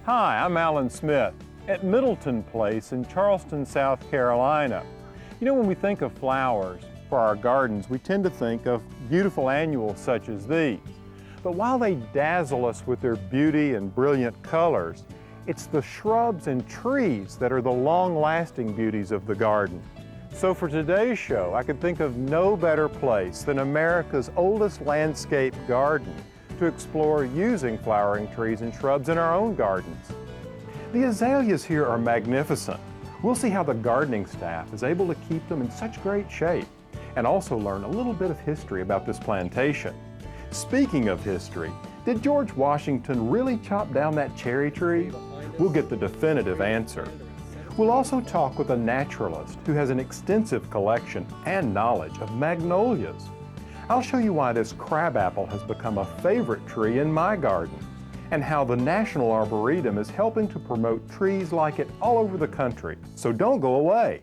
Hi, I'm Alan Smith at Middleton Place in Charleston, South Carolina. You know, when we think of flowers for our gardens, we tend to think of beautiful annuals such as these. But while they dazzle us with their beauty and brilliant colors, it's the shrubs and trees that are the long-lasting beauties of the garden. So for today's show, I could think of no better place than America's oldest landscape garden to explore using flowering trees and shrubs in our own gardens. The azaleas here are magnificent. We'll see how the gardening staff is able to keep them in such great shape and also learn a little bit of history about this plantation. Speaking of history, did George Washington really chop down that cherry tree? We'll get the definitive answer. We'll also talk with a naturalist who has an extensive collection and knowledge of magnolias. I'll show you why this crabapple has become a favorite tree in my garden and how the National Arboretum is helping to promote trees like it all over the country. So don't go away.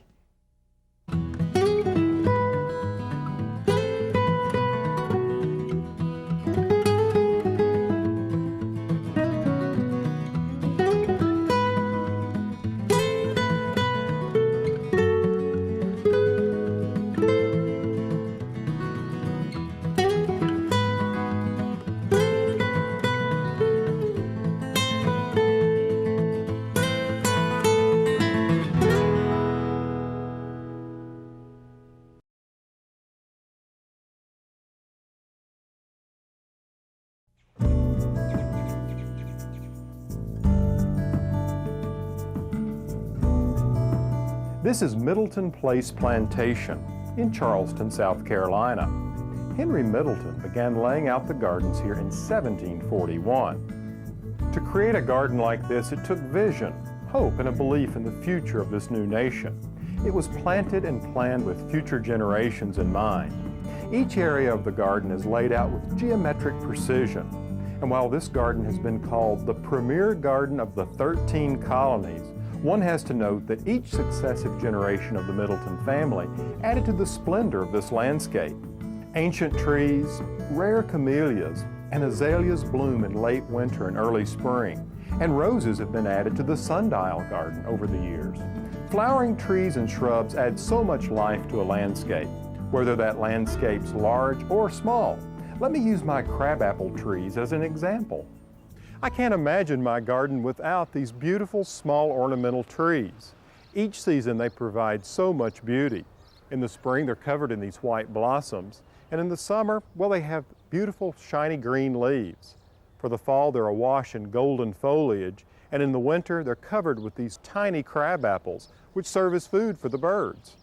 This is Middleton Place Plantation in Charleston, South Carolina. Henry Middleton began laying out the gardens here in 1741. To create a garden like this, it took vision, hope, and a belief in the future of this new nation. It was planted and planned with future generations in mind. Each area of the garden is laid out with geometric precision. And while this garden has been called the premier garden of the 13 colonies, one has to note that each successive generation of the Middleton family added to the splendor of this landscape. Ancient trees, rare camellias, and azaleas bloom in late winter and early spring, and roses have been added to the sundial garden over the years. Flowering trees and shrubs add so much life to a landscape, whether that landscape's large or small. Let me use my crabapple trees as an example. I can't imagine my garden without these beautiful small ornamental trees. Each season they provide so much beauty. In the spring they're covered in these white blossoms, and in the summer, well, they have beautiful shiny green leaves. For the fall they're awash in golden foliage, and in the winter they're covered with these tiny crabapples which serve as food for the birds.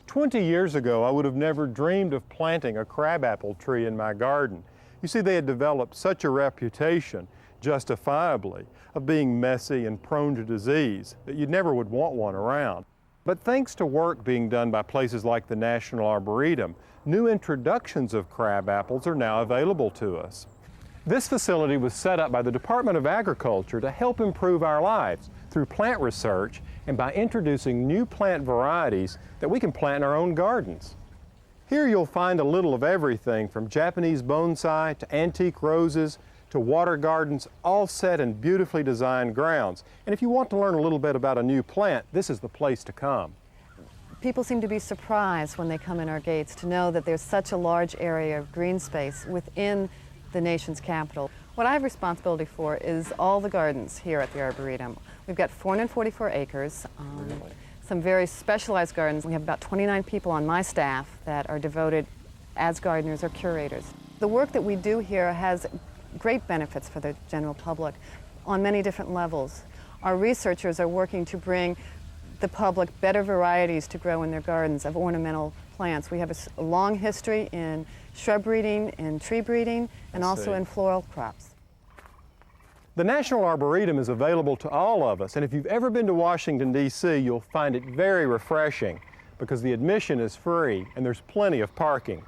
20 years ago I would have never dreamed of planting a crabapple tree in my garden. You see, they had developed such a reputation, justifiably, of being messy and prone to disease that you never would want one around. But thanks to work being done by places like the National Arboretum, new introductions of crabapples are now available to us. This facility was set up by the Department of Agriculture to help improve our lives through plant research and by introducing new plant varieties that we can plant in our own gardens. Here you'll find a little of everything from Japanese bonsai to antique roses to water gardens, all set in beautifully designed grounds. And if you want to learn a little bit about a new plant, this is the place to come. People seem to be surprised when they come in our gates to know that there's such a large area of green space within the nation's capital. What I have responsibility for is all the gardens here at the Arboretum. We've got 444 acres, some very specialized gardens. We have about 29 people on my staff that are devoted as gardeners or curators. The work that we do here has great benefits for the general public on many different levels. Our researchers are working to bring the public better varieties to grow in their gardens of ornamental plants. We have a long history in shrub breeding, in tree breeding, and also in floral crops. The National Arboretum is available to all of us, and if you've ever been to Washington, D.C., you'll find it very refreshing because the admission is free and there's plenty of parking.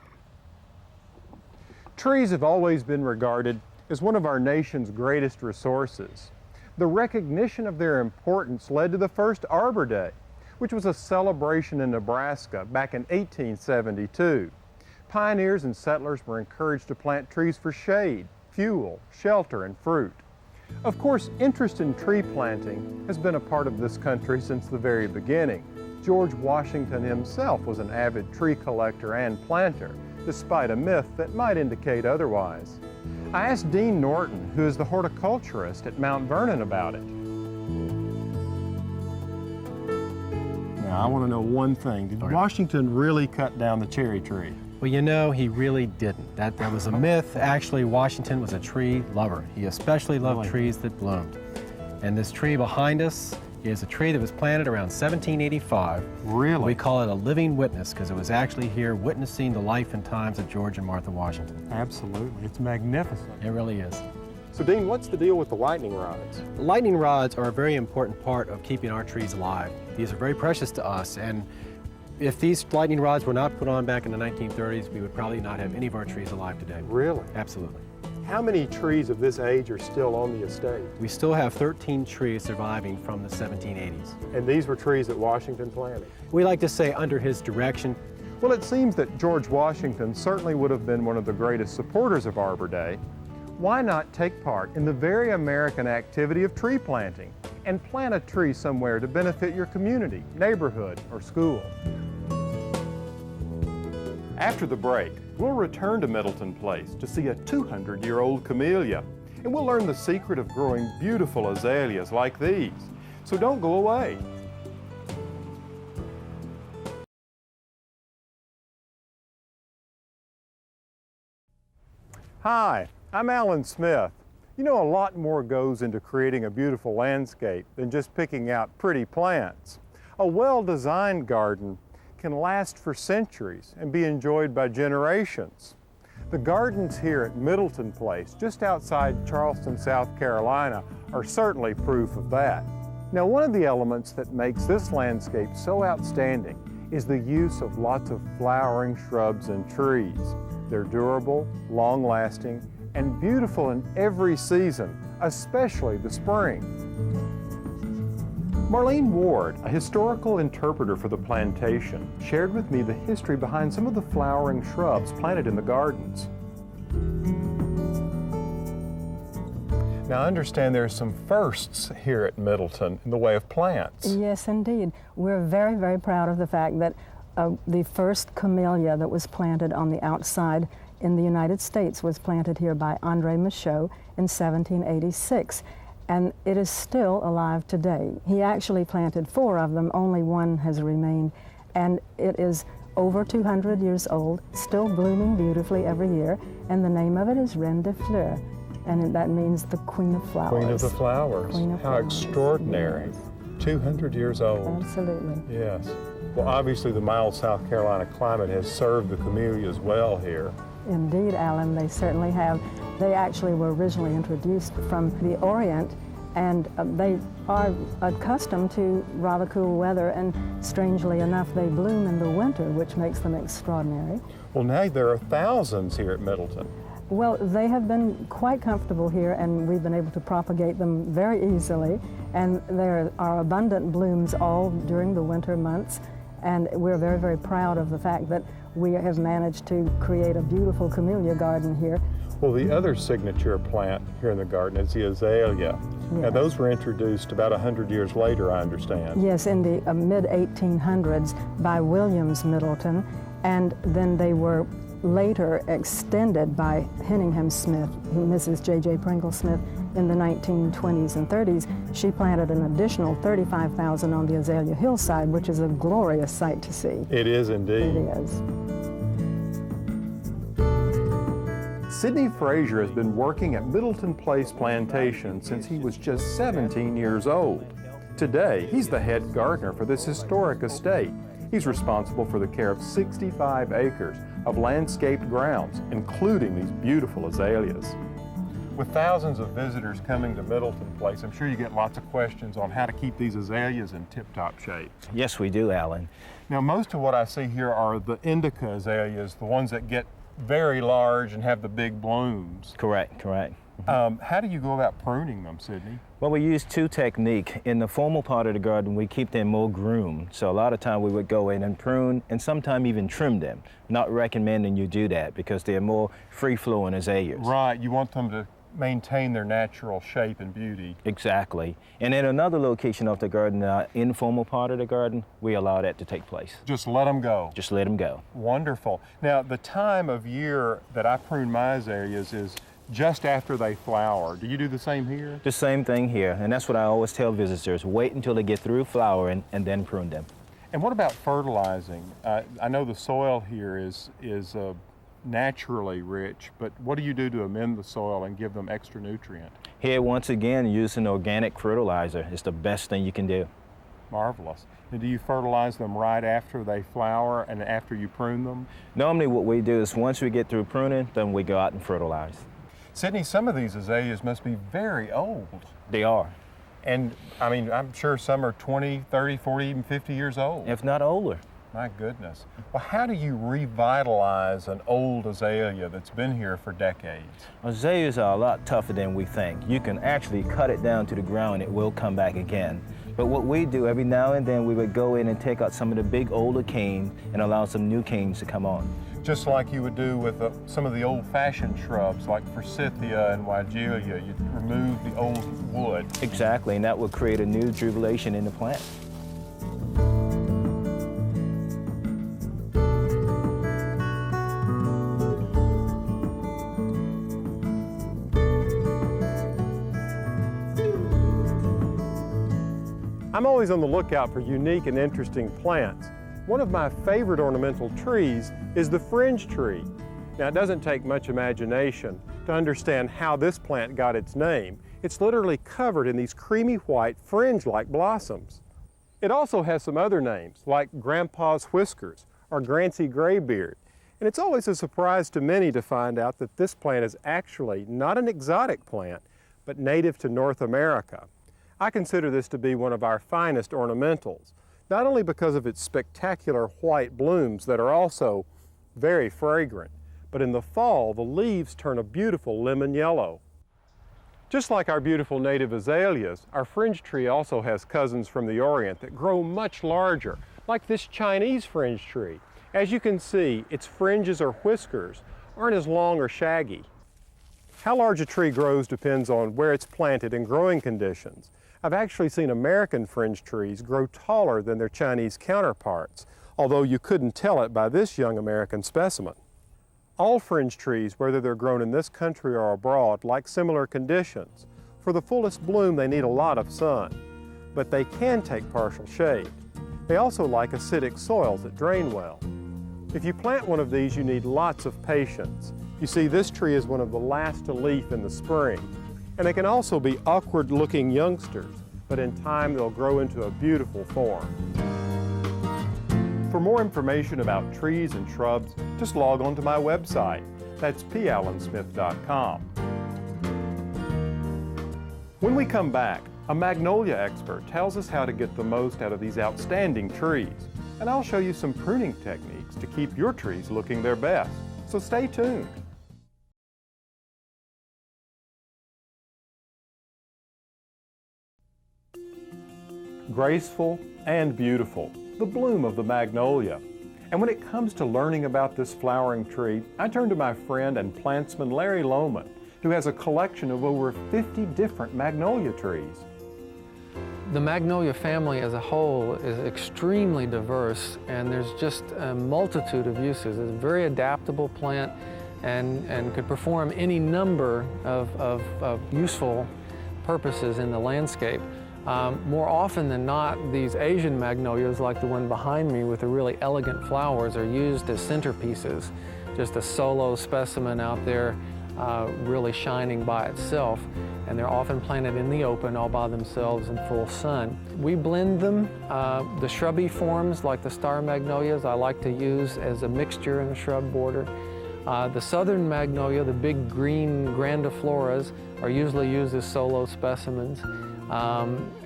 Trees have always been regarded as one of our nation's greatest resources. The recognition of their importance led to the first Arbor Day, which was a celebration in Nebraska back in 1872. Pioneers and settlers were encouraged to plant trees for shade, fuel, shelter, and fruit. Of course, interest in tree planting has been a part of this country since the very beginning. George Washington himself was an avid tree collector and planter, despite a myth that might indicate otherwise. I asked Dean Norton, who is the horticulturist at Mount Vernon, about it. Now, I want to know one thing. Did Washington really cut down the cherry tree? Well, you know, he really didn't. That was a myth. Actually, Washington was a tree lover. He especially loved trees that bloomed. And this tree behind us is a tree that was planted around 1785. Really? We call it a living witness because it was actually here witnessing the life and times of George and Martha Washington. Absolutely. It's magnificent. It really is. So, Dean, what's the deal with the lightning rods? Lightning rods are a very important part of keeping our trees alive. These are very precious to us, and if these lightning rods were not put on back in the 1930s, we would probably not have any of our trees alive today. Really? Absolutely. How many trees of this age are still on the estate? We still have 13 trees surviving from the 1780s. And these were trees that Washington planted? We like to say under his direction. Well, it seems that George Washington certainly would have been one of the greatest supporters of Arbor Day. Why not take part in the very American activity of tree planting and plant a tree somewhere to benefit your community, neighborhood, or school? After the break, we'll return to Middleton Place to see a 200-year-old camellia, and we'll learn the secret of growing beautiful azaleas like these. So don't go away. Hi, I'm Alan Smith. You know, a lot more goes into creating a beautiful landscape than just picking out pretty plants. A well-designed garden can last for centuries and be enjoyed by generations. The gardens here at Middleton Place, just outside Charleston, South Carolina, are certainly proof of that. Now, one of the elements that makes this landscape so outstanding is the use of lots of flowering shrubs and trees. They're durable, long-lasting, and beautiful in every season, especially the spring. Marlene Ward, a historical interpreter for the Plantation, shared with me the history behind some of the flowering shrubs planted in the gardens. Now, I understand there are some firsts here at Middleton in the way of plants. Yes, indeed. We're very, very proud of the fact that the first camellia that was planted on the outside in the United States was planted here by André Michaud in 1786. And it is still alive today. He actually planted 4 of them, only one has remained, and it is over 200 years old, still blooming beautifully every year, and the name of it is Reine de Fleurs, and that means the Queen of Flowers. Queen of the Flowers. Queen of How Flowers. extraordinary. Yes. 200 years old. Absolutely. Yes. Well, obviously the mild South Carolina climate has served the camellias well here. Indeed, Alan, they certainly have. They actually were originally introduced from the Orient, and they are accustomed to rather cool weather, and strangely enough, they bloom in the winter, which makes them extraordinary. Well, now there are thousands here at Middleton. Well, they have been quite comfortable here, and we've been able to propagate them very easily, and there are abundant blooms all during the winter months, and we're very, very proud of the fact that we have managed to create a beautiful camellia garden here. Well, the other signature plant here in the garden is the azalea. Yes. Now, those were introduced about 100 years later, I understand. Yes, in the mid-1800s by Williams Middleton, and then they were later extended by Henningham Smith, Mrs. J.J. Pringle Smith, in the 1920s and 30s. She planted an additional 35,000 on the Azalea hillside, which is a glorious sight to see. It is indeed. It is. Sidney Frazier has been working at Middleton Place Plantation since he was just 17 years old. Today, he's the head gardener for this historic estate. He's responsible for the care of 65 acres of landscaped grounds, including these beautiful azaleas. With thousands of visitors coming to Middleton Place, I'm sure you get lots of questions on how to keep these azaleas in tip-top shape. Yes, we do, Alan. Now, most of what I see here are the indica azaleas, the ones that get very large and have the big blooms. Correct, correct. How do you go about pruning them, Sidney? Well, we use 2 techniques. In the formal part of the garden, we keep them more groomed. So a lot of time we would go in and prune and sometimes even trim them. Not recommending you do that because they're more free-flowing azaleas. Right, you want them to maintain their natural shape and beauty. Exactly. And in another location of the garden, informal part of the garden, we allow that to take place. Just let them go. Just let them go. Wonderful. Now, the time of year that I prune my azaleas is just after they flower. Do you do the same here? The same thing here, and that's what I always tell visitors. Wait until they get through flowering and then prune them. And what about fertilizing? I know the soil here is naturally rich, but what do you do to amend the soil and give them extra nutrient? Here, once again, using organic fertilizer is the best thing you can do. Marvelous. And do you fertilize them right after they flower and after you prune them? Normally what we do is once we get through pruning, then we go out and fertilize. Sydney, some of these azaleas must be very old. They are. And I mean, I'm sure some are 20, 30, 40, even 50 years old. If not older. My goodness. Well, how do you revitalize an old azalea that's been here for decades? Azaleas are a lot tougher than we think. You can actually cut it down to the ground and it will come back again. But what we do every now and then, we would go in and take out some of the big older cane and allow some new canes to come on. Just like you would do with some of the old-fashioned shrubs like forsythia and weigelia. You remove the old wood. Exactly, and that will create a new jubilation in the plant. I'm always on the lookout for unique and interesting plants. One of my favorite ornamental trees is the fringe tree. Now, it doesn't take much imagination to understand how this plant got its name. It's literally covered in these creamy white fringe-like blossoms. It also has some other names, like Grandpa's Whiskers or Grancy Graybeard. And it's always a surprise to many to find out that this plant is actually not an exotic plant, but native to North America. I consider this to be one of our finest ornamentals, not only because of its spectacular white blooms that are also very fragrant, but in the fall the leaves turn a beautiful lemon yellow. Just like our beautiful native azaleas, our fringe tree also has cousins from the Orient that grow much larger, like this Chinese fringe tree. As you can see, its fringes or whiskers aren't as long or shaggy. How large a tree grows depends on where it's planted and growing conditions. I've actually seen American fringe trees grow taller than their Chinese counterparts, although you couldn't tell it by this young American specimen. All fringe trees, whether they're grown in this country or abroad, like similar conditions. For the fullest bloom, they need a lot of sun, but they can take partial shade. They also like acidic soils that drain well. If you plant one of these, you need lots of patience. You see, this tree is one of the last to leaf in the spring. And they can also be awkward-looking youngsters, but in time they'll grow into a beautiful form. For more information about trees and shrubs, just log on to my website. That's pallensmith.com. When we come back, a magnolia expert tells us how to get the most out of these outstanding trees. And I'll show you some pruning techniques to keep your trees looking their best. So stay tuned. Graceful and beautiful, the bloom of the magnolia. And when it comes to learning about this flowering tree, I turn to my friend and plantsman Larry Lohman, who has a collection of over 50 different magnolia trees. The magnolia family as a whole is extremely diverse, and there's just a multitude of uses. It's a very adaptable plant and could perform any number of useful purposes in the landscape. More often than not, these Asian magnolias, like the one behind me with the really elegant flowers, are used as centerpieces. Just a solo specimen out there really shining by itself. And they're often planted in the open all by themselves in full sun. We blend them. The shrubby forms, like the star magnolias, I like to use as a mixture in a shrub border. The southern magnolia, the big green grandifloras, are usually used as solo specimens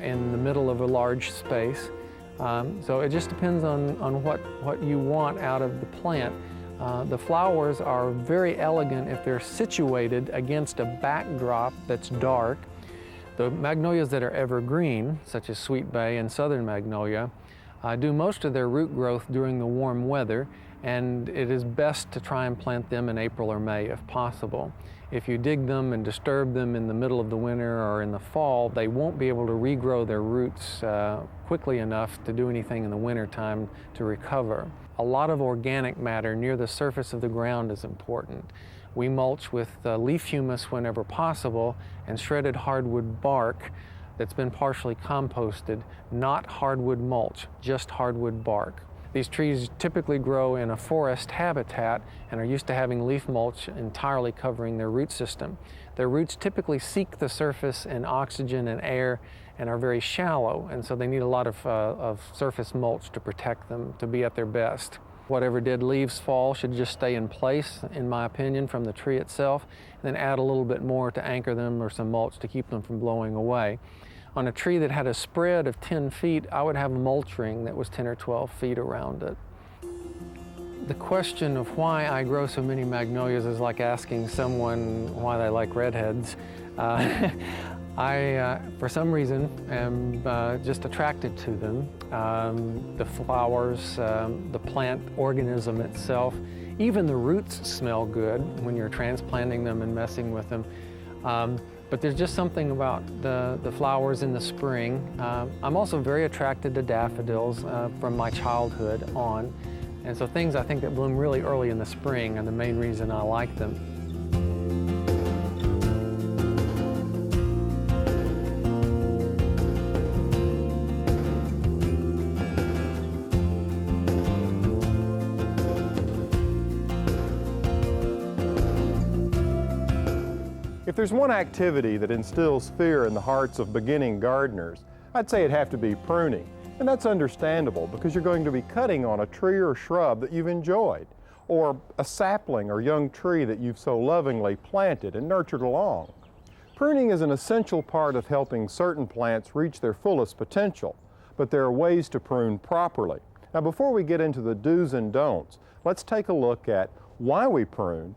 in the middle of a large space. So it just depends on what you want out of the plant. The flowers are very elegant if they're situated against a backdrop that's dark. The magnolias that are evergreen, such as Sweet Bay and southern magnolia, do most of their root growth during the warm weather, and it is best to try and plant them in April or May if possible. If you dig them and disturb them in the middle of the winter or in the fall, they won't be able to regrow their roots quickly enough to do anything in the winter time to recover. A lot of organic matter near the surface of the ground is important. We mulch with leaf humus whenever possible and shredded hardwood bark that's been partially composted, not hardwood mulch, just hardwood bark. These trees typically grow in a forest habitat and are used to having leaf mulch entirely covering their root system. Their roots typically seek the surface and oxygen and air and are very shallow, and so they need a lot of surface mulch to protect them to be at their best. Whatever dead leaves fall should just stay in place, in my opinion, from the tree itself, and then add a little bit more to anchor them or some mulch to keep them from blowing away. On a tree that had a spread of 10 feet, I would have a mulch ring that was 10 or 12 feet around it. The question of why I grow so many magnolias is like asking someone why they like redheads. I, for some reason, am just attracted to them. The flowers, the plant organism itself, even the roots smell good when you're transplanting them and messing with them. But there's just something about the flowers in the spring. I'm also very attracted to daffodils from my childhood on. And so things I think that bloom really early in the spring are the main reason I like them. If there's one activity that instills fear in the hearts of beginning gardeners, I'd say it'd have to be pruning. And that's understandable because you're going to be cutting on a tree or shrub that you've enjoyed, or a sapling or young tree that you've so lovingly planted and nurtured along. Pruning is an essential part of helping certain plants reach their fullest potential, but there are ways to prune properly. Now, before we get into the do's and don'ts, let's take a look at why we prune.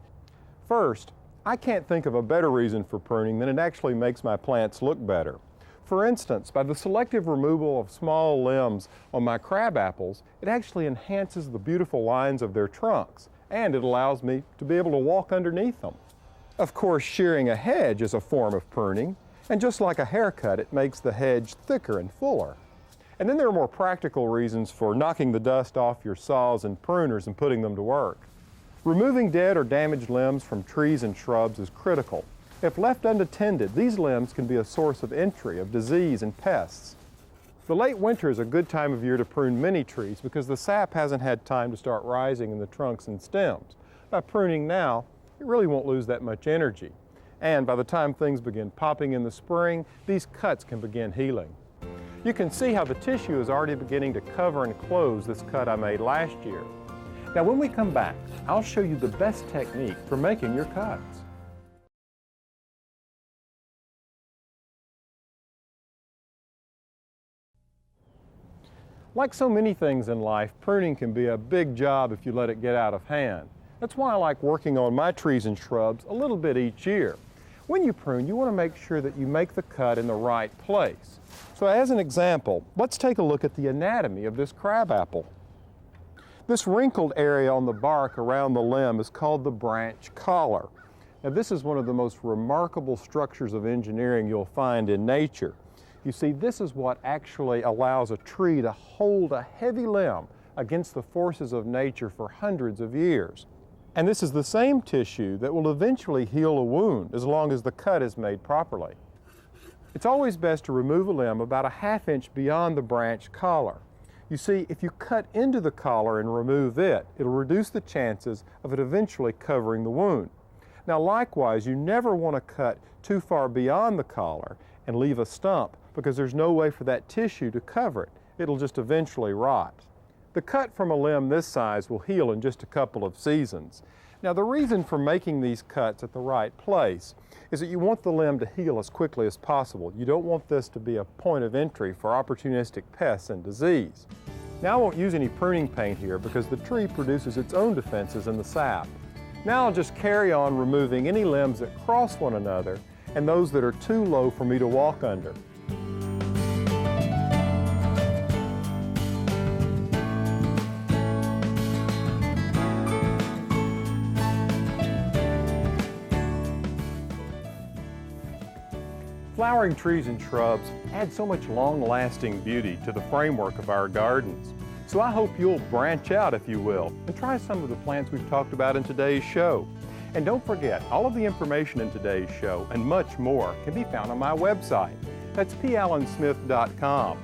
First, I can't think of a better reason for pruning than it actually makes my plants look better. For instance, by the selective removal of small limbs on my crab apples, it actually enhances the beautiful lines of their trunks, and it allows me to be able to walk underneath them. Of course, shearing a hedge is a form of pruning, and just like a haircut, it makes the hedge thicker and fuller. And then there are more practical reasons for knocking the dust off your saws and pruners and putting them to work. Removing dead or damaged limbs from trees and shrubs is critical. If left unattended, these limbs can be a source of entry of disease and pests. The late winter is a good time of year to prune many trees because the sap hasn't had time to start rising in the trunks and stems. By pruning now, it really won't lose that much energy. And by the time things begin popping in the spring, these cuts can begin healing. You can see how the tissue is already beginning to cover and close this cut I made last year. Now, when we come back, I'll show you the best technique for making your cuts. Like so many things in life, pruning can be a big job if you let it get out of hand. That's why I like working on my trees and shrubs a little bit each year. When you prune, you want to make sure that you make the cut in the right place. So as an example, let's take a look at the anatomy of this crabapple. This wrinkled area on the bark around the limb is called the branch collar. Now, this is one of the most remarkable structures of engineering you'll find in nature. You see, this is what actually allows a tree to hold a heavy limb against the forces of nature for hundreds of years. And this is the same tissue that will eventually heal a wound as long as the cut is made properly. It's always best to remove a limb about a ½ inch beyond the branch collar. You see, if you cut into the collar and remove it, it'll reduce the chances of it eventually covering the wound. Now, likewise, you never want to cut too far beyond the collar and leave a stump because there's no way for that tissue to cover it. It'll just eventually rot. The cut from a limb this size will heal in just a couple of seasons. Now, the reason for making these cuts at the right place is that you want the limb to heal as quickly as possible. You don't want this to be a point of entry for opportunistic pests and disease. Now, I won't use any pruning paint here because the tree produces its own defenses in the sap. Now I'll just carry on removing any limbs that cross one another and those that are too low for me to walk under. Flowering trees and shrubs add so much long-lasting beauty to the framework of our gardens. So I hope you'll branch out, if you will, and try some of the plants we've talked about in today's show. And don't forget, all of the information in today's show and much more can be found on my website. That's pallensmith.com.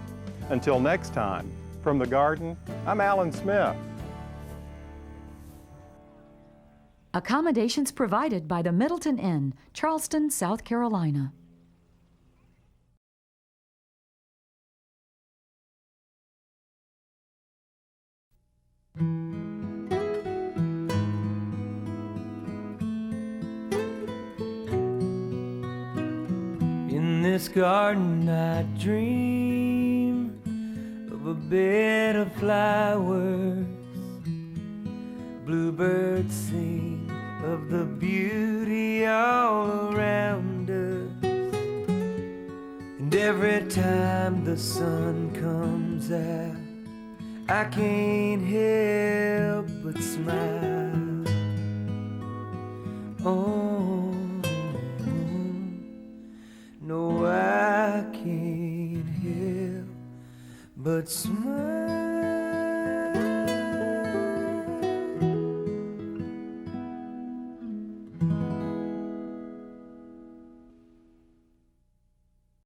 Until next time, from the garden, I'm Alan Smith. Accommodations provided by the Middleton Inn, Charleston, South Carolina. In this garden I dream of a bed of flowers. Bluebirds sing of the beauty all around us. And every time the sun comes out, I can't help but smile. Oh, no, I can't help but smile.